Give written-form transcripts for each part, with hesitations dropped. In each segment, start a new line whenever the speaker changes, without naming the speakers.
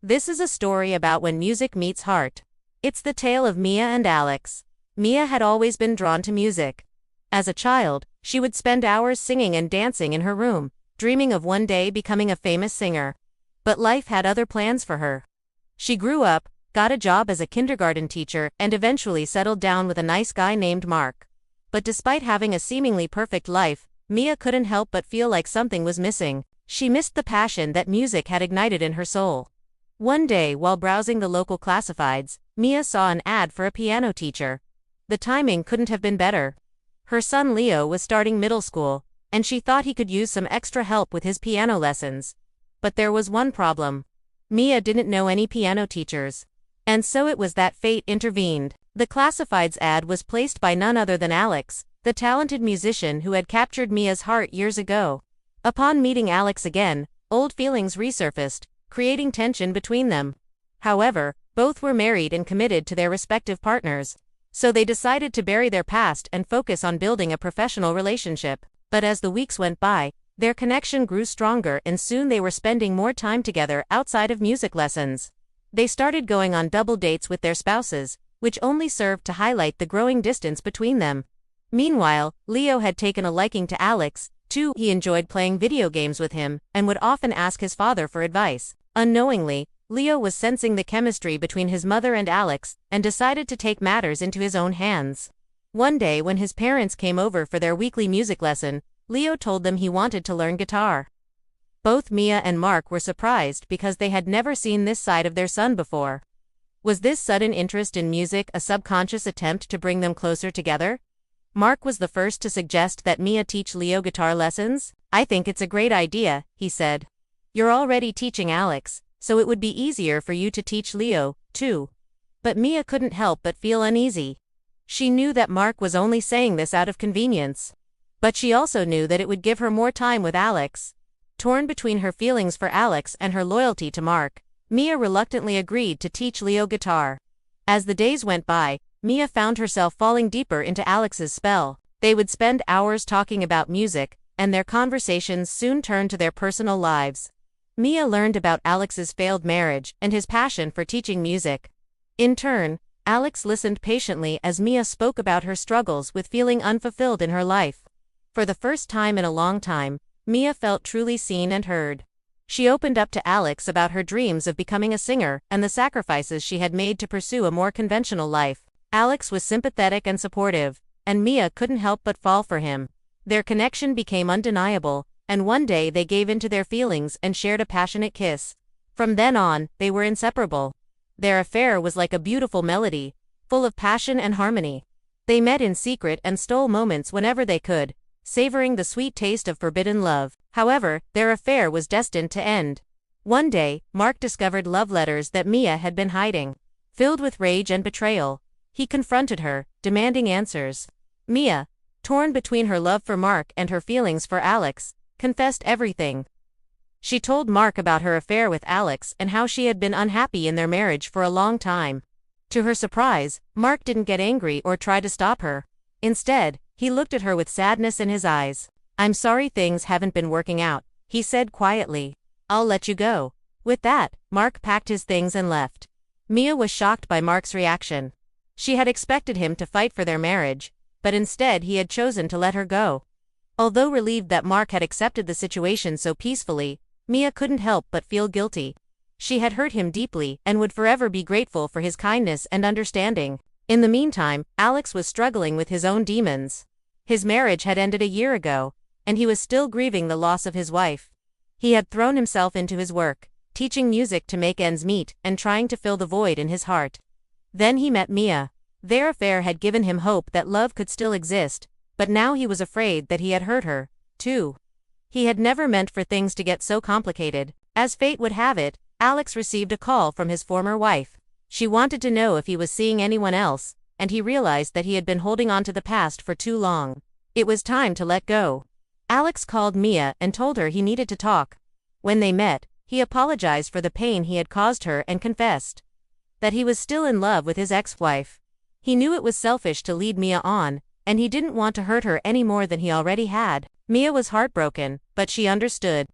This is a story about when music meets heart. It's the tale of Mia and Alex. Mia had always been drawn to music. As a child, she would spend hours singing and dancing in her room, dreaming of one day becoming a famous singer. But life had other plans for her. She grew up, got a job as a kindergarten teacher, and eventually settled down with a nice guy named Mark. But despite having a seemingly perfect life, Mia couldn't help but feel like something was missing. She missed the passion that music had ignited in her soul. One day, while browsing the local classifieds, Mia saw an ad for a piano teacher. The timing couldn't have been better. Her son Leo was starting middle school, and she thought he could use some extra help with his piano lessons. But there was one problem. Mia didn't know any piano teachers. And so it was that fate intervened. The classifieds ad was placed by none other than Alex, the talented musician who had captured Mia's heart years ago. Upon meeting Alex again, old feelings resurfaced, creating tension between them. However, both were married and committed to their respective partners. So they decided to bury their past and focus on building a professional relationship. But as the weeks went by, their connection grew stronger and soon they were spending more time together outside of music lessons. They started going on double dates with their spouses, which only served to highlight the growing distance between them. Meanwhile, Leo had taken a liking to Alex, too. He enjoyed playing video games with him and would often ask his father for advice. Unknowingly, Leo was sensing the chemistry between his mother and Alex and decided to take matters into his own hands. One day when his parents came over for their weekly music lesson, Leo told them he wanted to learn guitar. Both Mia and Mark were surprised because they had never seen this side of their son before. Was this sudden interest in music a subconscious attempt to bring them closer together? Mark was the first to suggest that Mia teach Leo guitar lessons. "I think it's a great idea," he said. "You're already teaching Alex, so it would be easier for you to teach Leo, too." But Mia couldn't help but feel uneasy. She knew that Mark was only saying this out of convenience. But she also knew that it would give her more time with Alex. Torn between her feelings for Alex and her loyalty to Mark, Mia reluctantly agreed to teach Leo guitar. As the days went by, Mia found herself falling deeper into Alex's spell. They would spend hours talking about music, and their conversations soon turned to their personal lives. Mia learned about Alex's failed marriage and his passion for teaching music. In turn, Alex listened patiently as Mia spoke about her struggles with feeling unfulfilled in her life. For the first time in a long time, Mia felt truly seen and heard. She opened up to Alex about her dreams of becoming a singer and the sacrifices she had made to pursue a more conventional life. Alex was sympathetic and supportive, and Mia couldn't help but fall for him. Their connection became undeniable, and one day they gave into their feelings and shared a passionate kiss. From then on, they were inseparable. Their affair was like a beautiful melody, full of passion and harmony. They met in secret and stole moments whenever they could, savoring the sweet taste of forbidden love. However, their affair was destined to end. One day, Mark discovered love letters that Mia had been hiding. Filled with rage and betrayal, he confronted her, demanding answers. Mia, torn between her love for Mark and her feelings for Alex, confessed everything. She told Mark about her affair with Alex and how she had been unhappy in their marriage for a long time. To her surprise, Mark didn't get angry or try to stop her. Instead, he looked at her with sadness in his eyes. "I'm sorry things haven't been working out," he said quietly. "I'll let you go." With that, Mark packed his things and left. Mia was shocked by Mark's reaction. She had expected him to fight for their marriage, but instead he had chosen to let her go. Although relieved that Mark had accepted the situation so peacefully, Mia couldn't help but feel guilty. She had hurt him deeply and would forever be grateful for his kindness and understanding. In the meantime, Alex was struggling with his own demons. His marriage had ended a year ago, and he was still grieving the loss of his wife. He had thrown himself into his work, teaching music to make ends meet and trying to fill the void in his heart. Then he met Mia. Their affair had given him hope that love could still exist, but now he was afraid that he had hurt her, too. He had never meant for things to get so complicated. As fate would have it, Alex received a call from his former wife. She wanted to know if he was seeing anyone else, and he realized that he had been holding on to the past for too long. It was time to let go. Alex called Mia and told her he needed to talk. When they met, he apologized for the pain he had caused her and confessed that he was still in love with his ex-wife. He knew it was selfish to lead Mia on, and he didn't want to hurt her any more than he already had. Mia was heartbroken, but she understood.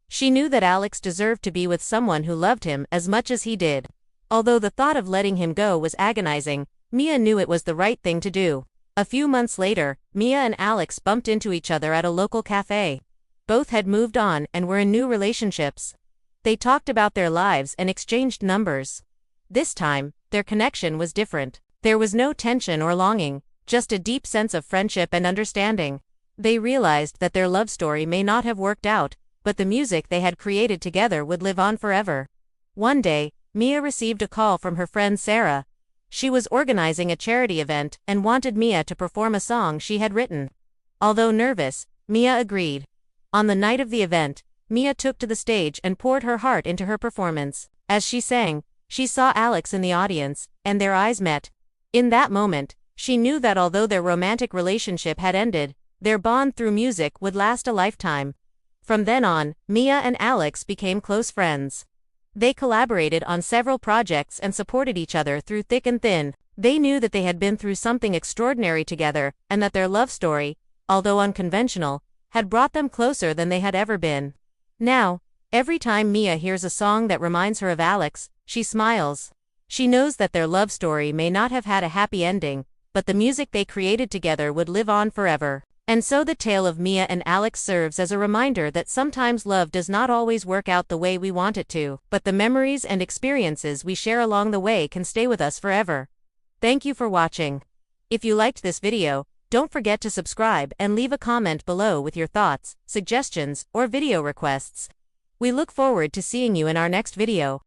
She knew that Alex deserved to be with someone who loved him as much as he did. Although the thought of letting him go was agonizing, Mia knew it was the right thing to do. A few months later, Mia and Alex bumped into each other at a local cafe. Both had moved on and were in new relationships. They talked about their lives and exchanged numbers. This time, their connection was different. There was no tension or longing, just a deep sense of friendship and understanding. They realized that their love story may not have worked out, but the music they had created together would live on forever. One day, Mia received a call from her friend Sarah. She was organizing a charity event and wanted Mia to perform a song she had written. Although nervous, Mia agreed. On the night of the event, Mia took to the stage and poured her heart into her performance. As she sang, she saw Alex in the audience, and their eyes met. In that moment, she knew that although their romantic relationship had ended, their bond through music would last a lifetime. From then on, Mia and Alex became close friends. They collaborated on several projects and supported each other through thick and thin. They knew that they had been through something extraordinary together, and that their love story, although unconventional, had brought them closer than they had ever been. Now, every time Mia hears a song that reminds her of Alex, she smiles. She knows that their love story may not have had a happy ending, but the music they created together would live on forever. And so the tale of Mia and Alex serves as a reminder that sometimes love does not always work out the way we want it to, but the memories and experiences we share along the way can stay with us forever. Thank you for watching. If you liked this video, don't forget to subscribe and leave a comment below with your thoughts, suggestions, or video requests. We look forward to seeing you in our next video.